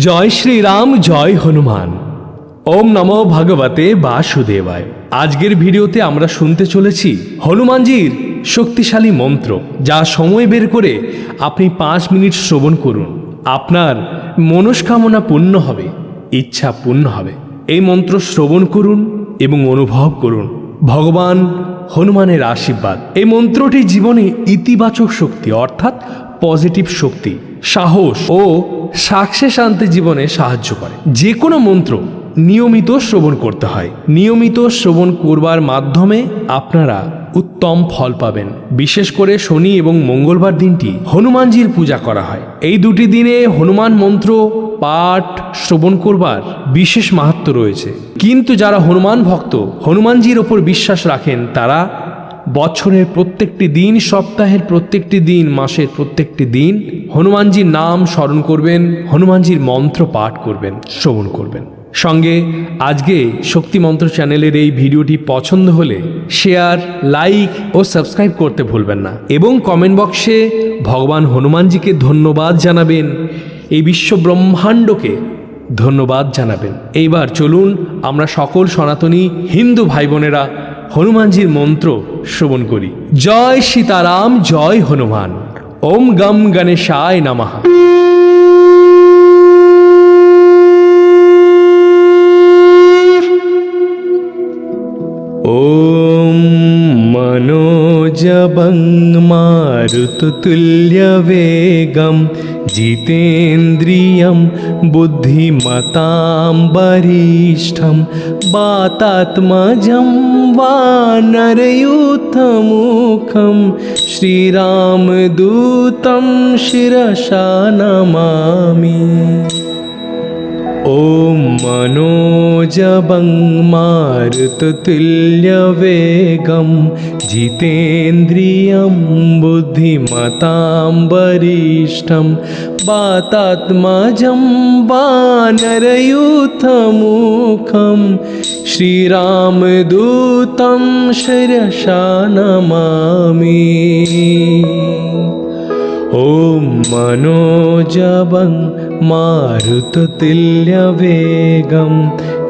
জয় শ্রীরাম, জয় হনুমান। ওম নমো ভগবতে বাসুদেবায়। আজকের ভিডিওতে আমরা শুনতে চলেছি হনুমানজির শক্তিশালী মন্ত্র, যা সময় বের করে আপনি 5 মিনিট শ্রবণ করুন। আপনার মনস্কামনা পূর্ণ হবে, ইচ্ছা পূর্ণ হবে। এই মন্ত্র শ্রবণ করুন এবং অনুভব করুন ভগবান হনুমানের আশীর্বাদ। এই মন্ত্রটি জীবনে ইতিবাচক শক্তি অর্থাৎ পজিটিভ শক্তি, সাহস ও সাকসেস আনতে জীবনে সাহায্য করে। যে কোনো মন্ত্র নিয়মিত শ্রবণ করতে হয়। নিয়মিত শ্রবণ করবার মাধ্যমে আপনারা উত্তম ফল পাবেন। বিশেষ করে শনি এবং মঙ্গলবার দিনটি হনুমানজির পূজা করা হয়। এই দুটি দিনে হনুমান মন্ত্র পাঠ শ্রবণ করবার বিশেষ মাহাত্ম্য রয়েছে। কিন্তু যারা হনুমান ভক্ত, হনুমানজির ওপর বিশ্বাস রাখেন, তারা বছরের প্রত্যেকটি দিন, সপ্তাহের প্রত্যেকটি দিন, মাসের প্রত্যেকটি দিন হনুমানজির নাম স্মরণ করবেন, হনুমানজির মন্ত্র পাঠ করবেন, শ্রবণ করবেন। সঙ্গে আজকে শক্তি মন্ত্র চ্যানেলের এই ভিডিওটি পছন্দ হলে শেয়ার, লাইক ও সাবস্ক্রাইব করতে ভুলবেন না এবং কমেন্ট বক্সে ভগবান হনুমানজিকে ধন্যবাদ জানাবেন, এই বিশ্ব ব্রহ্মাণ্ডকে ধন্যবাদ জানাবেন। এইবার চলুন আমরা সকল সনাতনী হিন্দু ভাই বোনেরা হনুমানজির মন্ত্র শ্রবণ করি। জয় সীতারাম, জয় হনুমান। ওম গম গণেশায় নমঃ। ওম मनोजवं मारुततुल्यवेगं जितेन्द्रियं बुद्धिमतां वरिष्ठं वातात्मजं वानरयूथमुखं श्रीरामदूतं शिरसा नमामि। ओम मनोजवं मारुततुल्यवेगं जितेन्द्रियं बुद्धिमतां वरिष्ठं वातात्मजं वानरयूथमुखं श्रीरामदूतं शिरसा नमामि। ओम मनोजवं मारुततुल्यवेगं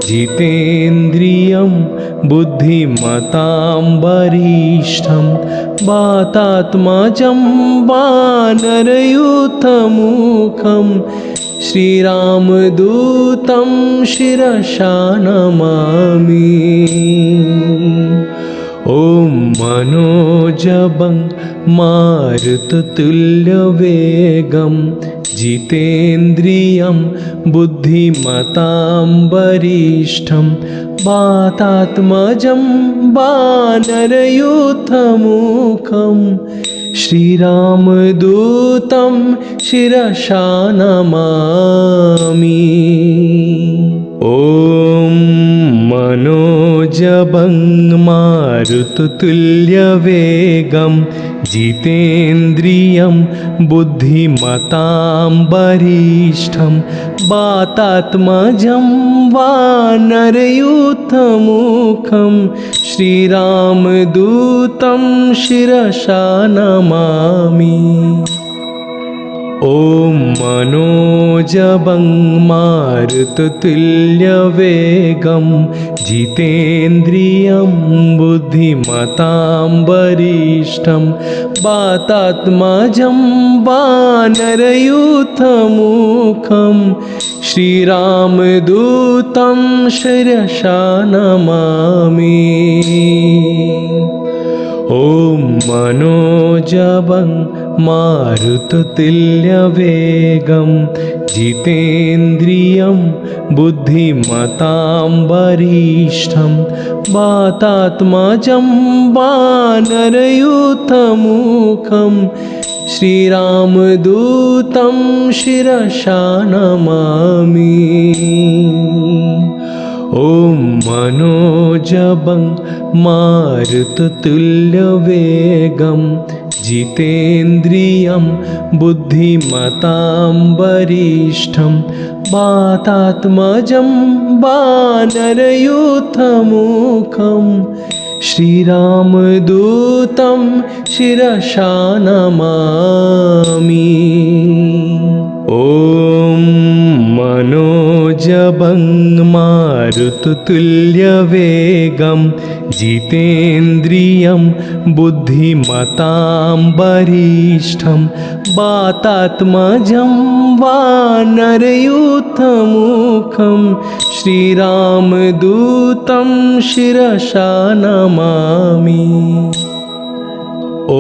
जितेन्द्रियं बुद्धिमतां वरिष्ठं वातात्मजं वानरयूथमुखं श्रीरामदूतं शिरसा नमामि। ओम मनोजवं मारुततुल्यवेगं जितेन्द्रियं बुद्धिमतां वरिष्ठं वातात्मजं वानरयूथमुखं श्रीरामदूतं शिरसा नमामि। ओम मनोजवं मारुततुल्यवेगं जितेन्द्रियं बुद्धिमतां वरिष्ठं वातात्मजं वानरयूथमुखं श्रीरामदूतं शिरसा नमामि। ओम मनोजवं मारुततुल्यवेगं जितेन्द्रियं बुद्धिमतां वरिष्ठं वातात्मजं वानरयूथमुखं श्रीरामदूतं शिरसा नमामि। ओम मनोजवं मारुततुल्यवेगं जितेन्द्रियं बुद्धिमतां वरिष्ठं वातात्मजं वानरयूथमुखं श्रीरामदूतं शिरसा नमामि। ओम मनोजवं मारुततुल्यवेगं जितेन्द्रियं बुद्धिमतां वरिष्ठं वातात्मजं वानरयूथमुखं श्रीरामदूतं शिरसा नमामि। ॐ मनोजवं मारुततुल्यवेगं जितेन्द्रियं बुद्धिमतां वरिष्ठं वातात्मजं वानरयूथमुखं श्रीरामदूतं शिरसा नमामि। ॐ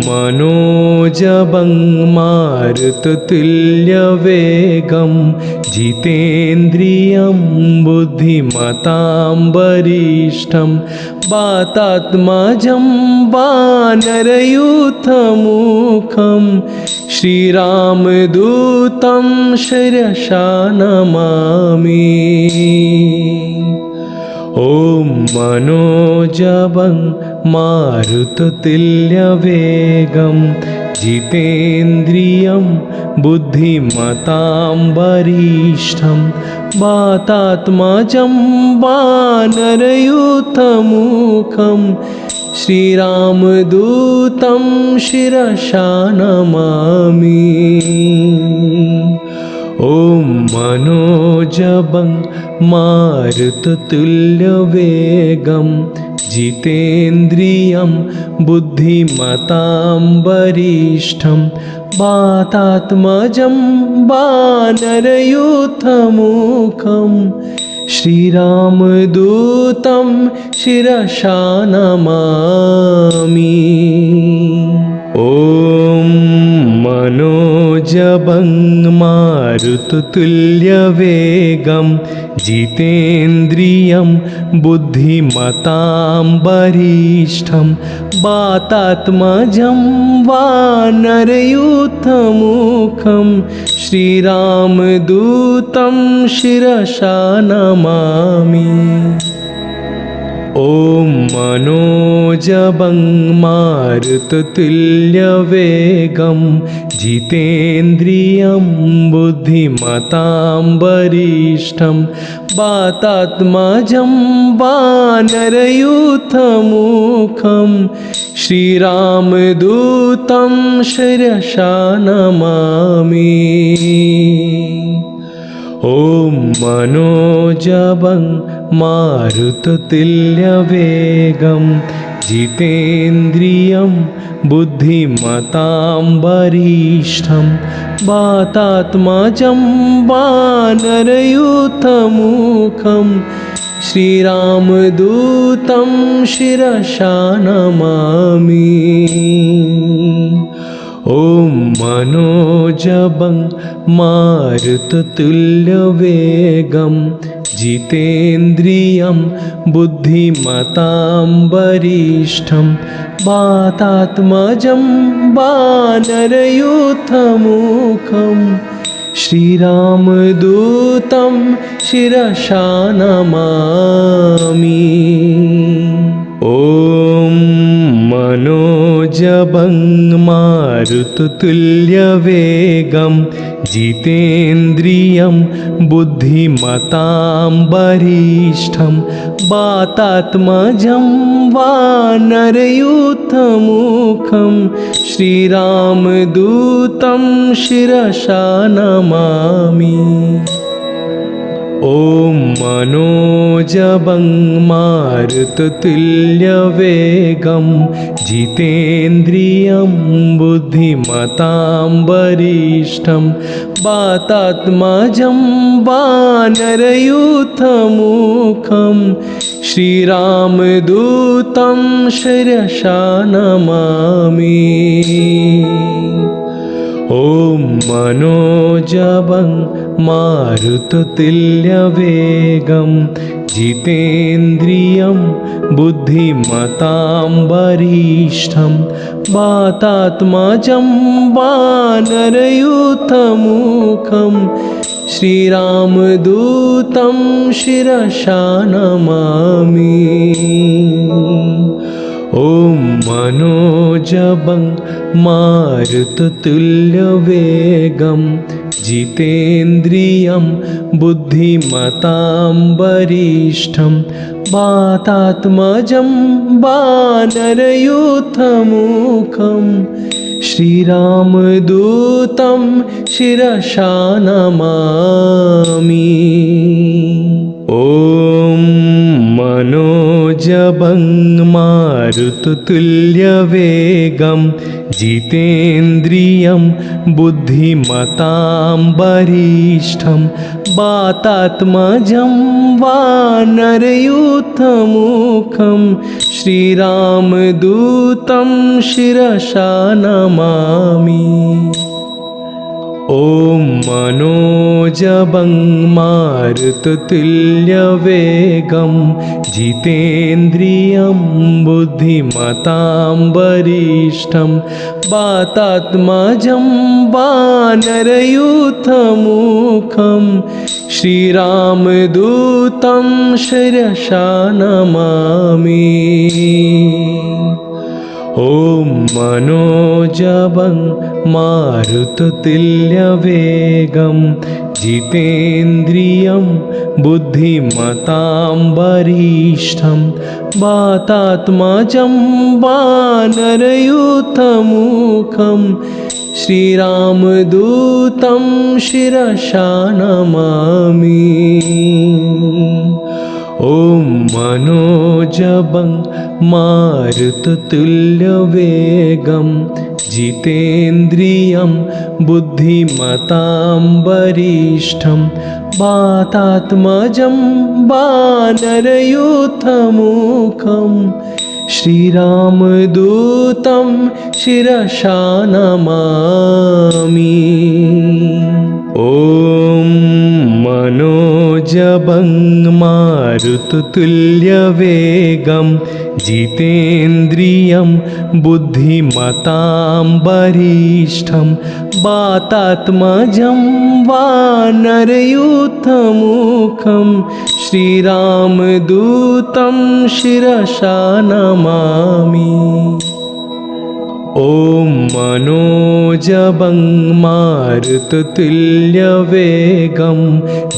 मनोजवं मारुततुल्यवेगं जितेन्द्रियं बुद्धिमतां वरिष्ठं वातात्मजं वानरयूथमुखं श्रीरामदूतं शिरसा नमामि। ॐ मनोजवं मारुततुल्यवेगं जितेन्द्रियं बुद्धिमतां वरिष्ठं वातात्मजं वानरयूथमुखं श्रीरामदूतं शिरसा नमामि। ॐ मनोजवं मारुततुल्यवेगं जितेन्द्रियं बुद्धिमतां वरिष्ठं वातात्मजं वानरयूथमुखं श्रीरामदूतं शिरसा नमामि। ॐ मनोजवं मारुततुल्यवेगं जितेन्द्रियं बुद्धिमतां वरिष्ठं वातात्मजं वानरयूथमुखं श्रीरामदूतं शिरसा नमामि। ॐ मनोजवं मारुततुल्यवेगं जितेन्द्रियं बुद्धिमतां वरिष्ठं वातात्मजं वानरयूथमुखं श्रीरामदूतं शिरसा नमामि। ॐ मनोजवं मारुततुल्यवेगं जितेन्द्रियं बुद्धिमतां वरिष्ठं वातात्मजं वानरयूथमुखं श्रीरामदूतं शिरसा नमामि। ॐ मनोजवं मारुततुल्यवेगं जितेन्द्रियं बुद्धिमतां वरिष्ठं वातात्मजं वानरयूथमुखं श्रीरामदूतं शिरसा नमामि। ॐ मनोजवं मारुततुल्यवेगं जितेन्द्रियं बुद्धिमतां वरिष्ठं वातात्मजं वानरयूथमुखं श्रीरामदूतं शिरसा नमामि। ॐ मनोजवं मारुततुल्यवेगं जितेन्द्रियं बुद्धिमतां वरिष्ठं वातात्मजं वानरयूथमुखं श्रीरामदूतं शिरसा नमामि। ॐ मनोजवं मारुततुल्यवेगं जितेन्द्रियं बुद्धिमतां वरिष्ठं वातात्मजं वानरयूथमुखं श्रीरामदूतं शिरसा नमामि। ॐ मनोजवं मारुततुल्यवेगं जितेन्द्रियं बुद्धिमतां वरिष्ठं वातात्मजं वानरयूथमुखं श्रीरामदूतं शिरसा नमामि। ॐ मनोजवं मारुततुल्यवेगं जितेन्द्रियं बुद्धिमतां वरिष्ठं वातात्मजं वानरयूथमुखं श्रीरामदूतं शिरसा नमामि। ॐ मनोजवं मारुततुल्यवेगं जितेन्द्रियं बुद्धिमतां वरिष्ठं वातात्मजं वानरयूथमुखं श्रीरामदूतं शिरसा नमामि। ॐ मनोजवं मारुततुल्यवेगं जितेन्द्रियं बुद्धिमतां वरिष्ठं वातात्मजं वानरयूथमुखं श्रीरामदूतं शिरसा नमामि। ॐ मनोजवं मारुततुल्यवेगं जितेन्द्रियं बुद्धिमतां वरिष्ठं वातात्मजं वानरयूथमुखं श्रीरामदूतं शिरसा नमामि। ॐ मनोजवं मारुततुल्यवेगं जितेन्द्रियं बुद्धिमतां वरिष्ठं वातात्मजं वानरयूथमुखं श्रीरामदूतं शिरसा नमामि। ॐ मनोजवं मारुततुल्यवेगं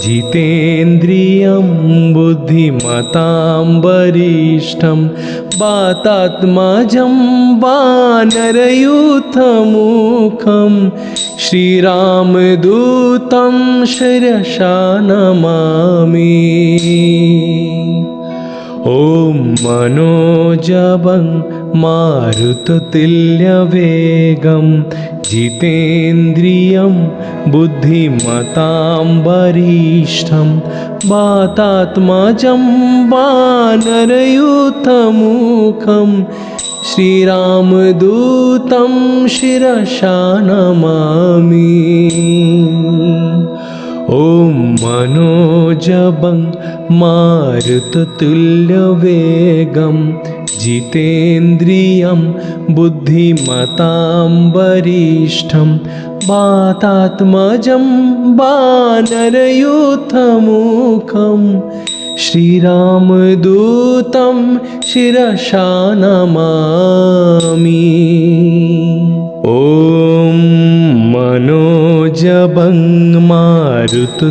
जितेन्द्रियं बुद्धिमतां वरिष्ठं वातात्मजं वानरयूथमुखं श्रीरामदूतं शिरसा नमामि। ॐ मनोजवं मारुततुल्यवेगं जितेन्द्रियं बुद्धिमतां वरिष्ठं वातात्मजं वानरयूथमुखं श्रीरामदूतं शिरसा नमामि। ॐ मनोजवं मारुततुल्यवेगं जितेन्द्रियं बुद्धिमतां वरिष्ठं वातात्मजं वानरयूथमुखं श्रीरामदूतं शिरसा नमामि। ॐ मनोजवं मारुततुल्यवेगं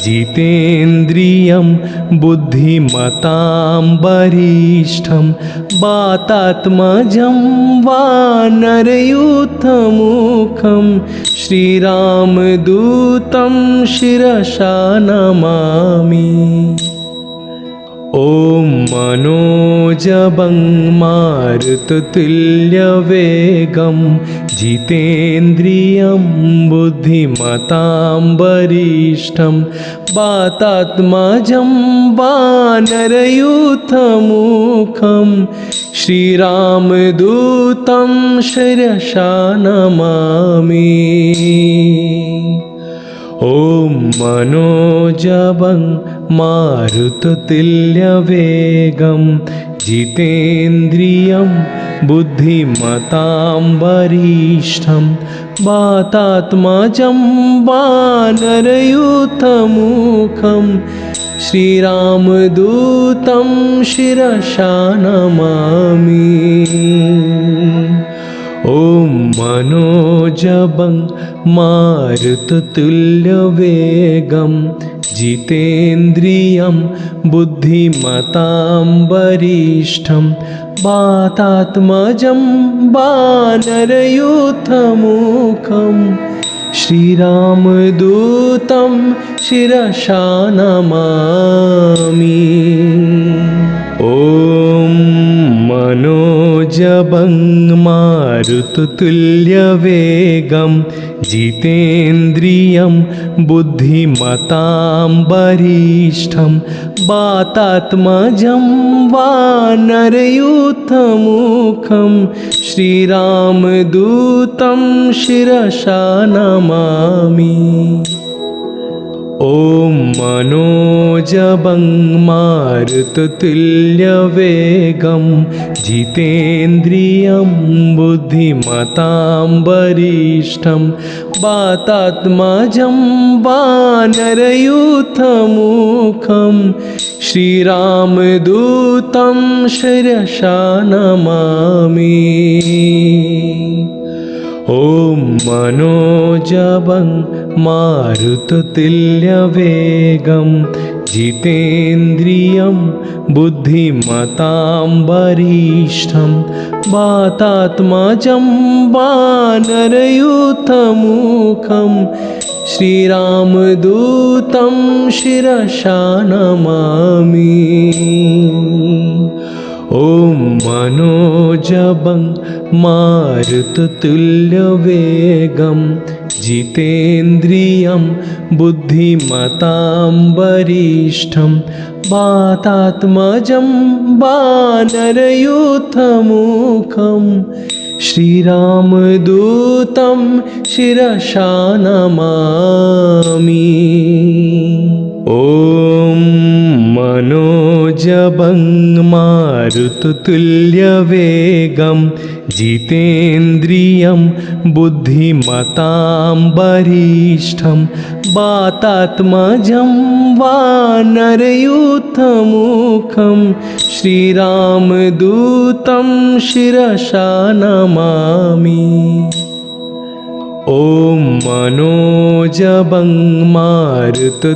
जितेन्द्रियं बुद्धिमतां वरिष्ठं वातात्मजं वानरयूथमुखं श्रीरामदूतं शिरसा नमामि। ॐ मनोजवं मारुततुल्यवेगं जितेन्द्रियं बुद्धिमतां वरिष्ठं वातात्मजं वानरयूथमुखं श्रीरामदूतं शिरसा नमामि। ॐ मनोजवं मारुततुल्यवेगं जितेन्द्रियं बुद्धिमतां वरिष्ठं वातात्मजं वानरयूथमुखं श्रीरामदूतं शिरसा नमामि। ॐ मनोजवं मारुततुल्यवेगं जितेन्द्रियं बुद्धिमतां वरिष्ठं वातात्मजं वानरयूथमुखं श्रीरामदूतं शिरसा नमामि। ॐ मनोजवं मारुततुल्यवेगं जितेन्द्रियं बुद्धिमतां वरिष्ठं वातात्मजं वानरयूथमुखं श्रीरामदूतं शिरसा नमामि। ॐ मनोजवं मारुततुल्यवेगं जितेन्द्रियं बुद्धिमतां वरिष्ठं वातात्मजं वानरयूथमुखं श्रीरामदूतं शिरसा नमामि। ॐ मनोजवं मारुततुल्यवेगं जितेन्द्रियं बुद्धिमतां वरिष्ठं वातात्मजं वानरयूथमुखं श्रीरामदूतं शिरसा नमामि। ॐ मनोजवं मारुततुल्यवेगं जितेन्द्रियं बुद्धिमतां वरिष्ठं वातात्मजं वानरयूथमुखं श्रीरामदूतं शिरसा नमामि। ॐ मनोजवं मारुततुल्यवेगं जितेन्द्रियं बुद्धिमतां वरिष्ठं वातात्मजं वानरयूथमुखं श्रीरामदूतं शिरसा नमामि। ॐ मनोजवं मारुततुल्यवेगं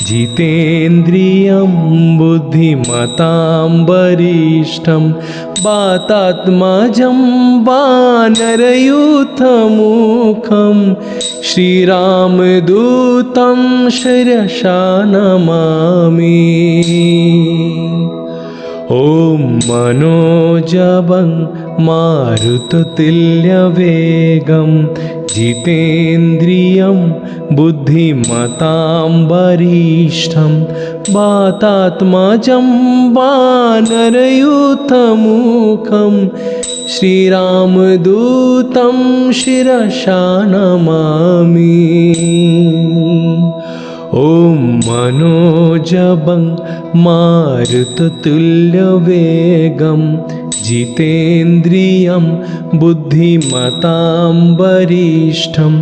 जितेन्द्रियं बुद्धिमतां वरिष्ठं वातात्मजं वानरयूथमुखं श्रीरामदूतं शिरसा नमामि। ॐ मनोजवं मारुततुल्यवेगं जितेन्द्रियं बुद्धिमतां वरिष्ठं वातात्मजं वानरयूथमुखं श्रीरामदूतं शिरसा नमामि। ॐ मनोजवं मारुततुल्यवेगं जितेन्द्रियं बुद्धिमतां वरिष्ठं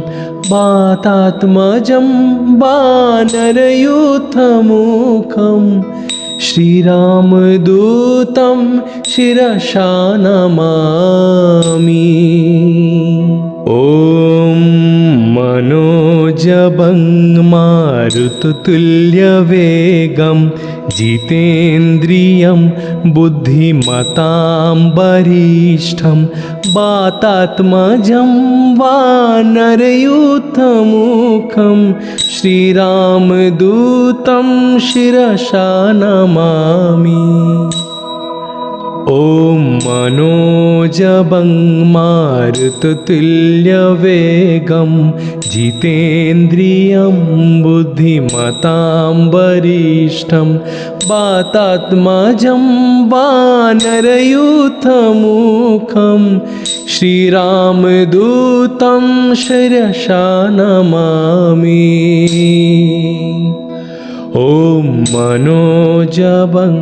वातात्मजं वानरयूथमुखं श्रीरामदूतं शिरसा नमामि। ॐ मनोजवं मारुततुल्यवेगं जितेन्द्रियं बुद्धिमतां वरिष्ठं वातात्मजं वानरयूथमुखं श्रीरामदूतं शिरसा नमामि। ॐ मनोजवं मारुततुल्यवेगं जितेन्द्रियं बुद्धिमतां वरिष्ठं वातात्मजं वानरयूथमुखं श्रीरामदूतं शिरसा नमामि। ॐ मनोजवं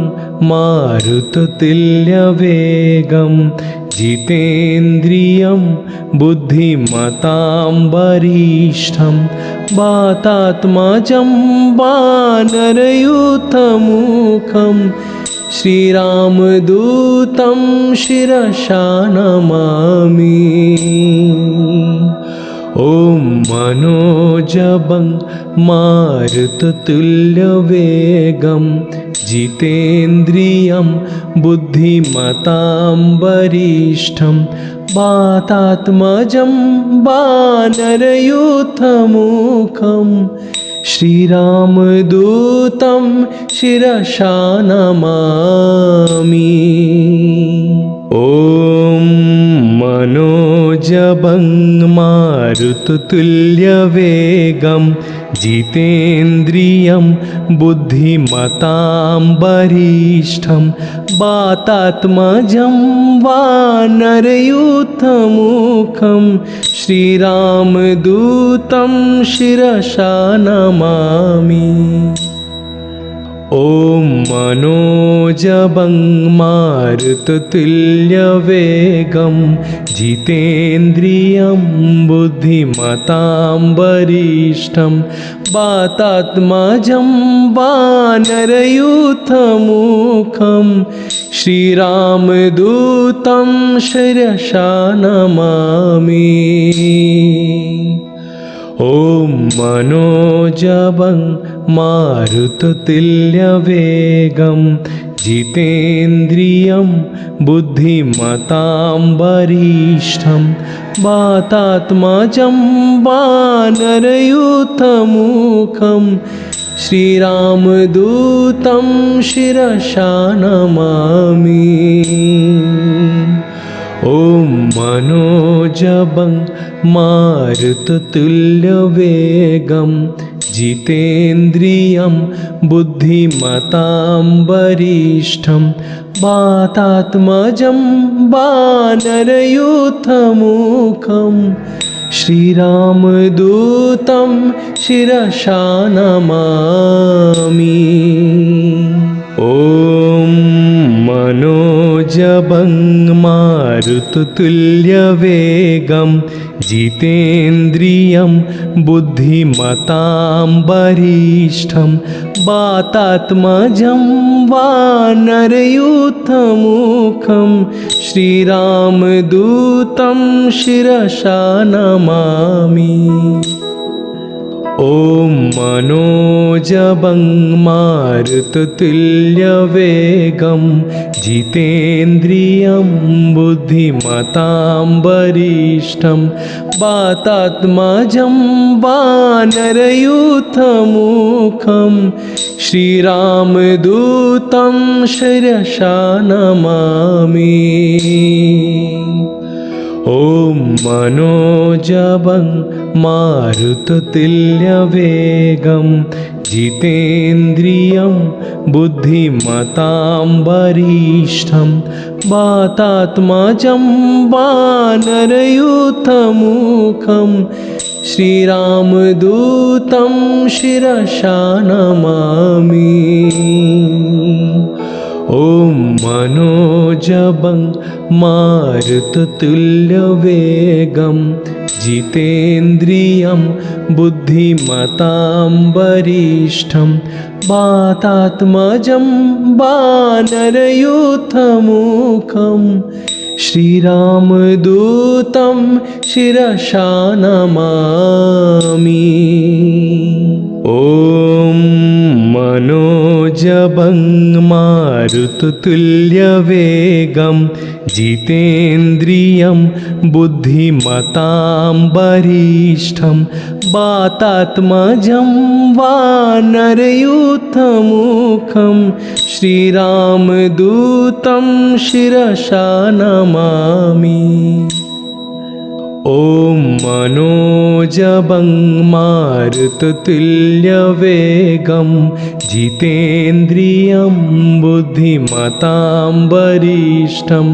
मारुततुल्यवेगं जितेन्द्रियं बुद्धिमतां वरिष्ठं वातात्मजं वानरयूथमुखं श्रीरामदूतं शिरसा नमामि। ॐ मनोजवं मारुततुल्यवेगं जितेन्द्रियं बुद्धिमतां वरिष्ठं वातात्मजं वानरयूथमुखं श्रीरामदूतं शिरसा नमामि। ॐ मनोजवं मारुततुल्यवेगं जितेन्द्रियं बुद्धिमतां वरिष्ठं वातात्मजं वानरयूथमुखं श्रीरामदूतं शिरसा नमामि। ॐ मनोजवं मारुततुल्यवेगं जितेन्द्रियं बुद्धिमतां वरिष्ठं वातात्मजं वानरयूथमुखं श्रीरामदूतं शिरसा नमामि। ॐ मनोजवं मारुततुल्यवेगं जितेन्द्रियं बुद्धिमतां वरिष्ठं वातात्मजं वानरयूथमुखं श्रीरामदूतं शिरसा नमामि। ॐ मनोजवं मारुततुल्यवेगं जितेन्द्रियं बुद्धिमतां वरिष्ठं वातात्मजं वानरयूथमुखं श्रीरामदूतं शिरसा नमामि। ॐ मनोजवं मारुततुल्यवेगं जितेन्द्रियं बुद्धिमतां वरिष्ठं वातात्मजं वानरयूथमुखं श्रीरामदूतं शिरसा नमामि। ॐ मनोजवं मारुततुल्यवेगं जितेन्द्रियं बुद्धिमतां वरिष्ठं वातात्मजं वानरयूथमुखं श्रीरामदूतं शिरसा नमामि। ॐ मनोजवं मारुततुल्यवेगं जितेन्द्रियं बुद्धिमतां वरिष्ठं वातात्मजं वानरयूथमुखं श्रीरामदूतं शिरसा नमामि। ॐ मनोजवं मारुततुल्यवेगं जितेन्द्रियं बुद्धिमतां वरिष्ठं वातात्मजं वानरयूथमुखं श्रीरामदूतं शिरसा नमामि। ॐ मनोजवं मारुततुल्यवेगं जितेन्द्रियं बुद्धिमतां वरिष्ठं वातात्मजं वानरयूथमुखं श्रीरामदूतं शिरसा नमामि। ॐ मनोजवं मारुततुल्यवेगं जितेन्द्रियं बुद्धिमतां वरिष्ठं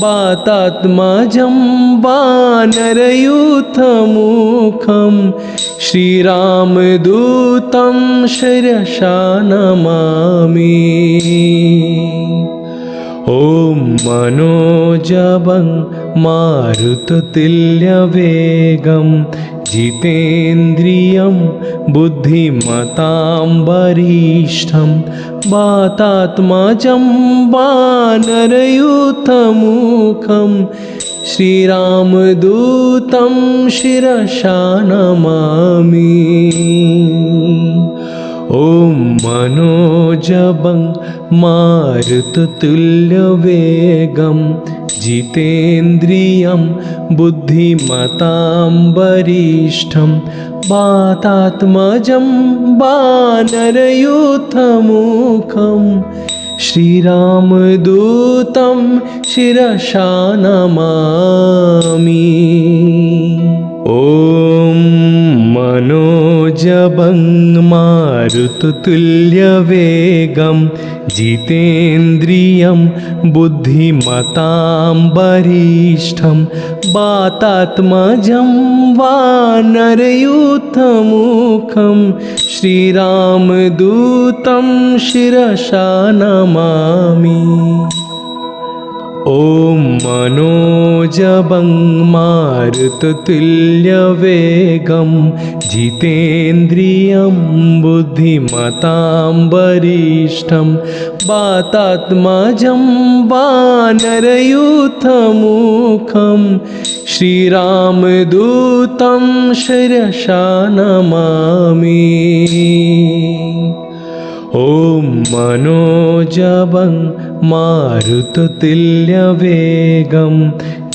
वातात्मजं वानरयूथमुखं श्रीरामदूतं शिरसा नमामि। ॐ मनोजवं मारुततुल्यवेगं जितेन्द्रियं बुद्धिमतां वरिष्ठं वातात्मजं वानरयूथमुखं श्रीरामदूतं शिरसा नमामि। ॐ मनोजवं मारुततुल्यवेगं जितेन्द्रियं बुद्धिमतां वरिष्ठं वातात्मजं वानरयूथमुखं श्रीरामदूतं शिरसा नमामि। ॐ मनोजवं मारुततुल्यवेगं जितेन्द्रियं बुद्धिमतां वरिष्ठं वातात्मजं वानरयूथमुखं श्रीरामदूतं शिरसा नमामि। ॐ मनोजवं मारुततुल्यवेगं जितेन्द्रियं बुद्धिमतां वरिष्ठं वातात्मजं वानरयूथमुखं श्रीरामदूतं शिरसा नमामि। ॐ मनोजवं मारुततुल्यवेगं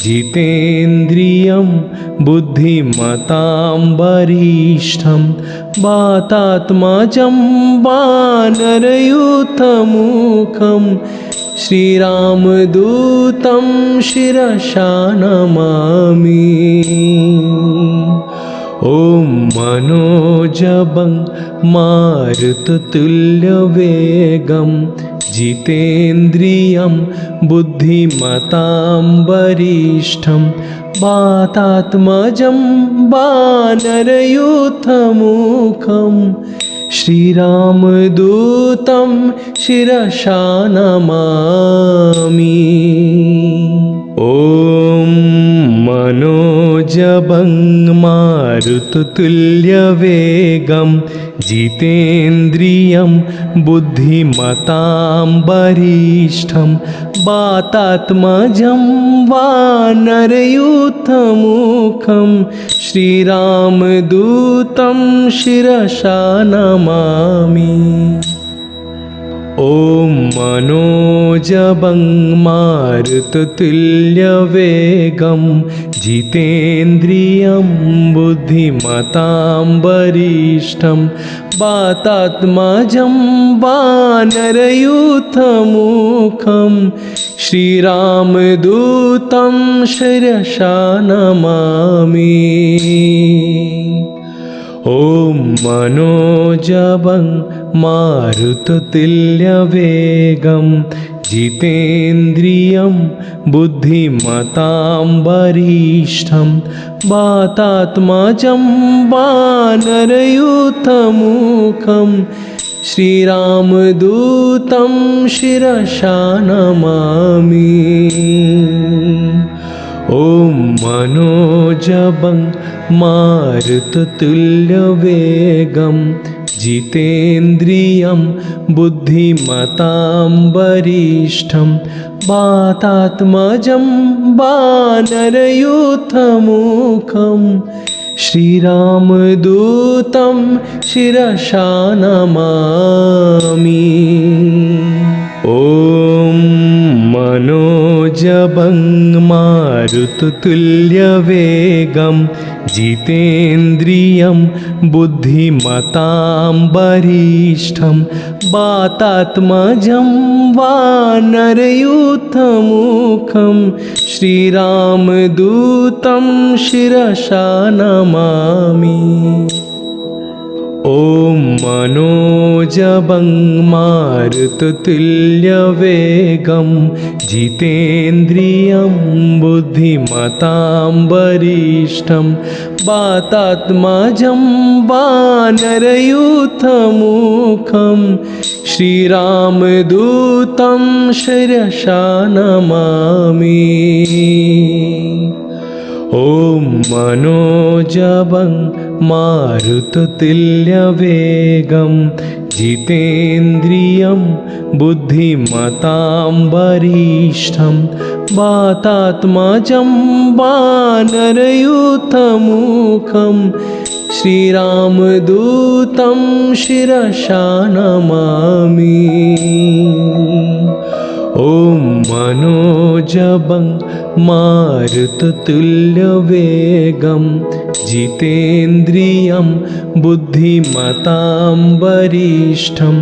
जितेन्द्रियं बुद्धिमतां वरिष्ठं वातात्मजं वानरयूथमुखं श्रीरामदूतं शिरसा नमामि। ॐ मनोजवं मारुततुल्यवेगं जितेन्द्रियं बुद्धिमतां वरिष्ठं वातात्मजं वानरयूथमुखं श्रीरामदूतं शिरसा नमामि। ॐ मनोजवं मारुततुल्यवेगं जितेन्द्रियं बुद्धिमतां वरिष्ठं वातात्मजं वानरयूथमुखं श्रीरामदूतं शिरसा नमामि। ॐ मनोजवं मारुततुल्यवेगं जितेन्द्रियं बुद्धिमतां वरिष्ठं वातात्मजं वानरयूथमुखं श्रीरामदूतं शिरसा नमामि। ॐ मनोजवं मारुततुल्यवेगं जितेन्द्रियं बुद्धिमतां वरिष्ठं वातात्मजं वानरयूथमुखं श्रीरामदूतं शिरसा नमामि। ॐ मनोजवं मारुततुल्यवेगं जितेन्द्रियं बुद्धिमतां वरिष्ठं वातात्मजं वानरयूथमुखं श्रीरामदूतं शिरसा नमामि। ॐ मनोजवं मारुततुल्यवेगं जितेन्द्रियं बुद्धिमतां वरिष्ठं वातात्मजं वानरयूथमुखं श्रीरामदूतं शिरसा नमामि। ॐ मनोजवं मारुततुल्यवेगं जितेन्द्रियं बुद्धिमतां वरिष्ठं वातात्मजं वानरयूथमुखं श्रीरामदूतं शिरसा नमामि। ॐ मनोजवं मारुततुल्यवेगं जितेन्द्रियं बुद्धिमतां वरिष्ठं वातात्मजं वानरयूथमुखं श्रीरामदूतं शिरसा नमामि। ॐ मनोजवं मारुततुल्यवेगं जितेन्द्रियं बुद्धिमतां वरिष्ठं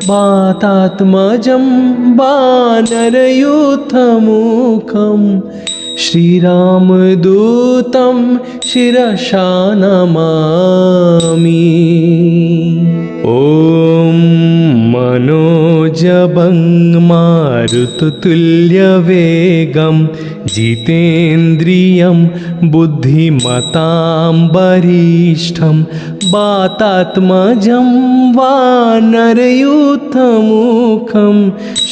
वातात्मजं वानरयूथमुखं श्रीरामदूतं शिरसा नमामि। ॐ मनोजवं मारुततुल्यवेगं जितेन्द्रियं बुद्धिमतां वरिष्ठं वातात्मजं वानरयूथमुखं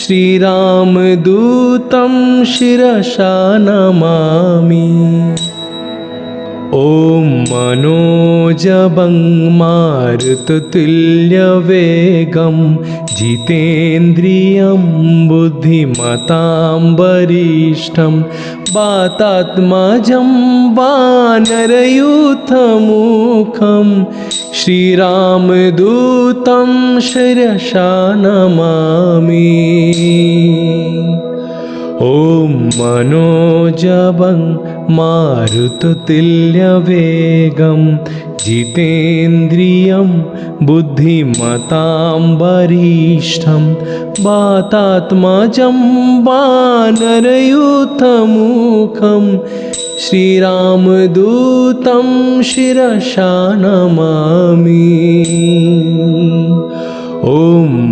श्रीरामदूतं शिरसा नमामि। ॐ मनोजवं मारुततुल्यवेगं जितेन्द्रियं बुद्धिमतां वरिष्ठं वातात्मजं वानरयूथमुखं श्रीरामदूतं शिरसा नमामि। ॐ मनोजवं मारुततुल्यवेगं जितेन्द्रियं बुद्धिमतां वरिष्ठं वातात्मजं वानरयूथमुखं श्रीरामदूतं शिरसा नमामि। ॐ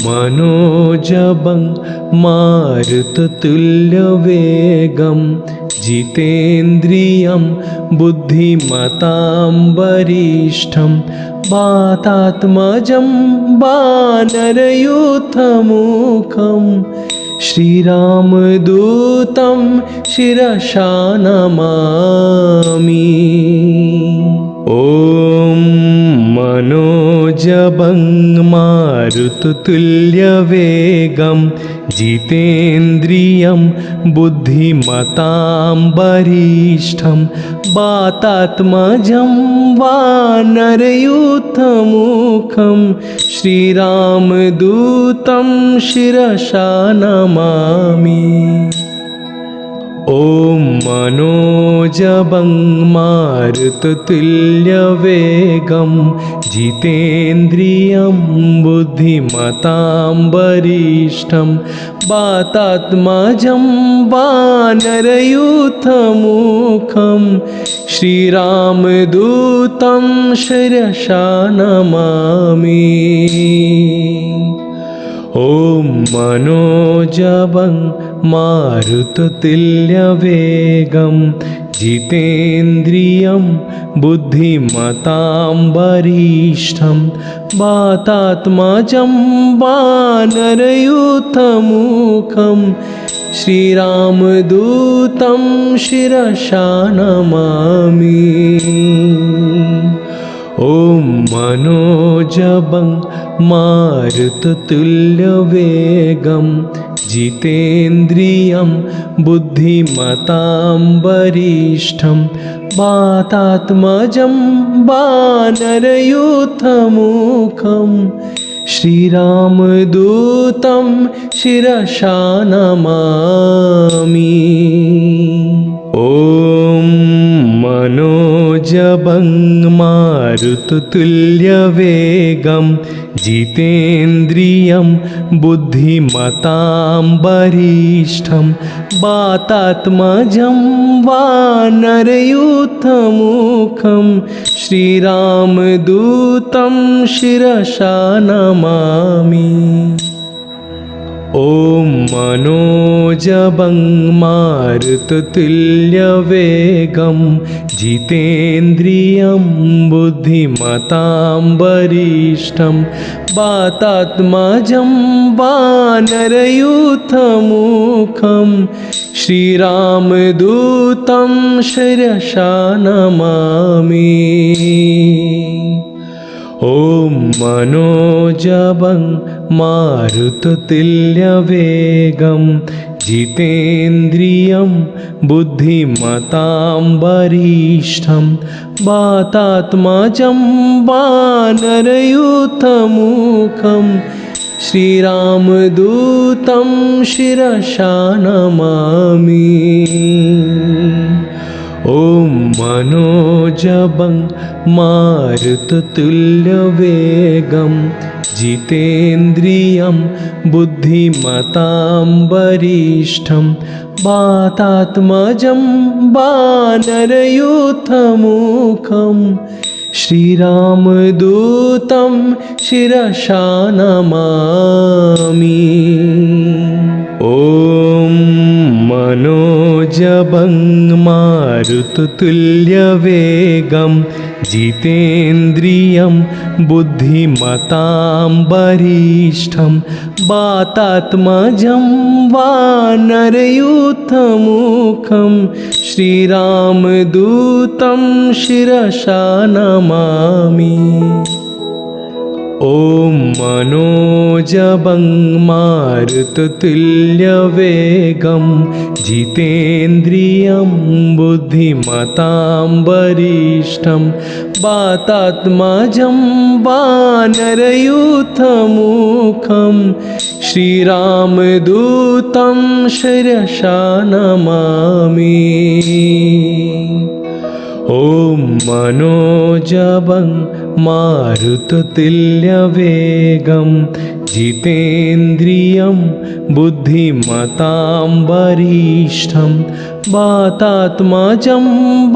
मनोजवं मारुततुल्यवेगं जितेन्द्रियं बुद्धिमतां वरिष्ठं वातात्मजं वानरयूथमुखं श्रीरामदूतं शिरसा नमामि। ॐ मनोजवं मारुततुल्यवेगं जितेन्द्रियं बुद्धिमतां वरिष्ठं वातात्मजं वानरयूथमुखं श्रीरामदूतं शिरसा नमामि। ॐ मनोजवं मारुततुल्यवेगं जितेन्द्रियं बुद्धिमतां वरिष्ठं वातात्मजं वानरयूथमुखं श्रीरामदूतं शिरसा नमामि। ॐ मनोजवं मारुततुल्यवेगं जितेन्द्रियं बुद्धिमतां वरिष्ठं वातात्मजं वानरयूथमुखं श्रीरामदूतं शिरसा नमामि। ॐ मनोजवं मारुततुल्यवेगं जितेन्द्रियं बुद्धिमतां वरिष्ठं वातात्मजं वानरयूथमुखं श्रीरामदूतं शिरसा नमामि। ॐ मनोजवं मारुततुल्यवेगं जितेन्द्रियं बुद्धिमतां वरिष्ठं वातात्मजं वानरयूथमुखं श्रीरामदूतं शिरसा नमामि। ॐ मनोजवं मारुततुल्यवेगं जितेन्द्रियं बुद्धिमतां वरिष्ठं वातात्मजं वानरयूथमुखं श्रीरामदूतं शिरसा नमामि। ॐ मनोजवं मारुततुल्यवेगं जितेन्द्रियं बुद्धिमतां वरिष्ठं वातात्मजं वानरयूथमुखं श्रीरामदूतं शिरसा नमामि। ॐ मनोजवं मारुततुल्यवेगं जितेन्द्रियं बुद्धिमतां वरिष्ठं वातात्मजं वानरयूथमुखं श्रीरामदूतं शिरसा नमामि। ॐ मनोजवं मारुततुल्यवेगं जितेन्द्रियं बुद्धिमतां वरिष्ठं वातात्मजं वानरयूथमुखं श्रीरामदूतं शिरसा नमामि। ॐ मनोजवं मारुततुल्यवेगं जितेन्द्रियं बुद्धिमतां वरिष्ठं वातात्मजं वानरयूथमुखं श्रीरामदूतं शिरसा नमामि। ॐ मनोजवं मारुततुल्यवेगं जितेन्द्रियं बुद्धिमतां वरिष्ठं वातात्मजं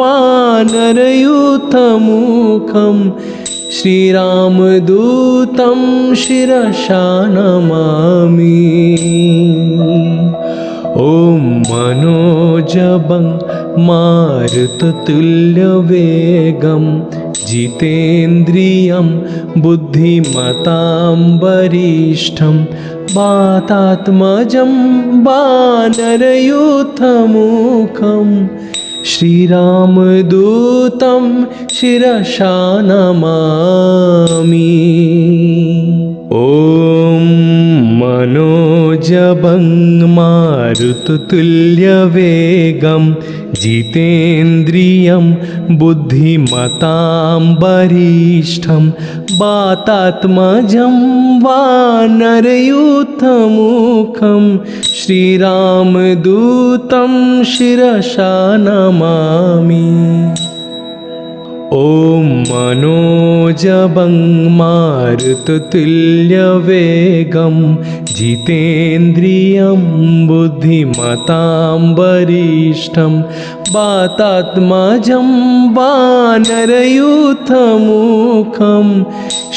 वानरयूथमुखं श्रीरामदूतं शिरसा नमामि। ॐ मनोजवं मारुततुल्यवेगं जितेन्द्रियं बुद्धिमतां वरिष्ठं वातात्मजं वानरयूथमुखं श्रीरामदूतं शिरसा नमामि। ॐ मनोजवं मारुततुल्यवेगं जितेन्द्रियं बुद्धिमतां वरिष्ठं वातात्मजं वानरयूथमुखं श्रीरामदूतं शिरसा नमामि। ॐ मनोजवं मारुततुल्यवेगं जितेन्द्रियं बुद्धिमतां वरिष्ठं वातात्मजं वानरयूथमुखं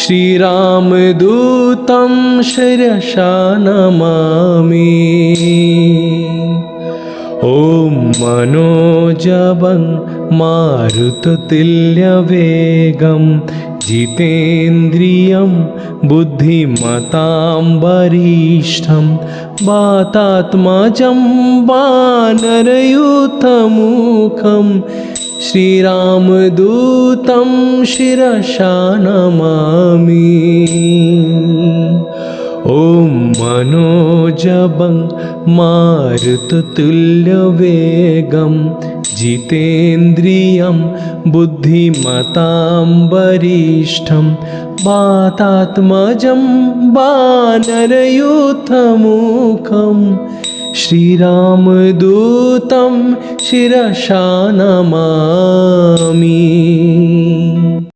श्रीरामदूतं शिरसा नमामि। ॐ मनोजवं मारुततुल्यवेगं जितेन्द्रियं बुद्धिमतां वरिष्ठं वातात्मजं वानरयूथमुखं श्रीरामदूतं शिरसा नमामि। ॐ मनोजवं मारुततुल्यवेगं जितेन्द्रियं बुद्धिमतां वरिष्ठं वातात्मजं वानरयूथमुखं श्रीरामदूतं शिरसा नमामि।